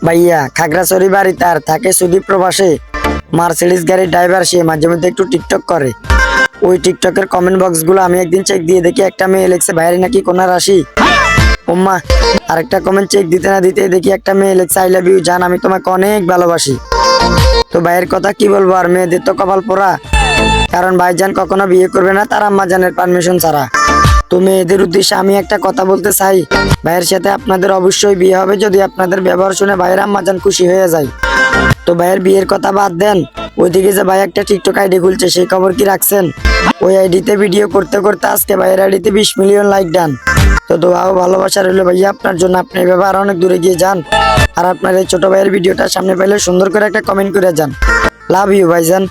ভাইয়া খাগড়াছড়ি বাড়ি তার থাকে সুদী প্রবাসে, মার্সিডিজ গাড়ির ড্রাইভার, সে মাঝে মধ্যে একটু টিকটক করে। ওই টিকটকের কমেন্ট বক্স গুলো আমি একদিন চেক দিয়ে দেখি একটা মেয়ে লিখছে ভাইয়ের নাকি কোনা রাশি। ওম্মা, আরেকটা কমেন্ট চেক দিতে না দিতে দেখি একটা মেয়ে লিখছে আই লাভ ইউ জান, আমি তোমাকে অনেক ভালোবাসি। তো ভাইয়ের কথা কি বলবো আর, মেয়েদের তো কপাল পোড়া, কারণ ভাইজান কখনো বিয়ে করবে না তার আম্মা জানের পারমিশন ছাড়া। তো মেয়েদের উদ্দেশ্যে আমি একটা কথা বলতে চাই, ভাইয়ের সাথে আপনাদের অবশ্যই বিয়ে হবে যদি আপনাদের ব্যবহার শুনে ভাইয়ের আম্মা জান খুশি হয়ে যায়। তো ভাইয়ের বিয়ের কথা বাদ দেন, ওইদিকে যে ভাই একটা টিকটক আইডি খুলছে সেই খবর কি রাখছেন? ওই আইডিতে ভিডিও করতে করতে আজকে ভাইয়ের আইডিতে 20 মিলিয়ন লাইক ডান। তো দোয়া ও ভালোবাসা রইল ভাইয়া আপনার জন্য, আপনি এভাবে আরো অনেক দূরে গিয়ে যান। আর আপনার এই ছোট ভাইয়ের ভিডিওটা সামনে পাইলে সুন্দর করে একটা কমেন্ট করে যান। লাভ ইউ ভাইজান।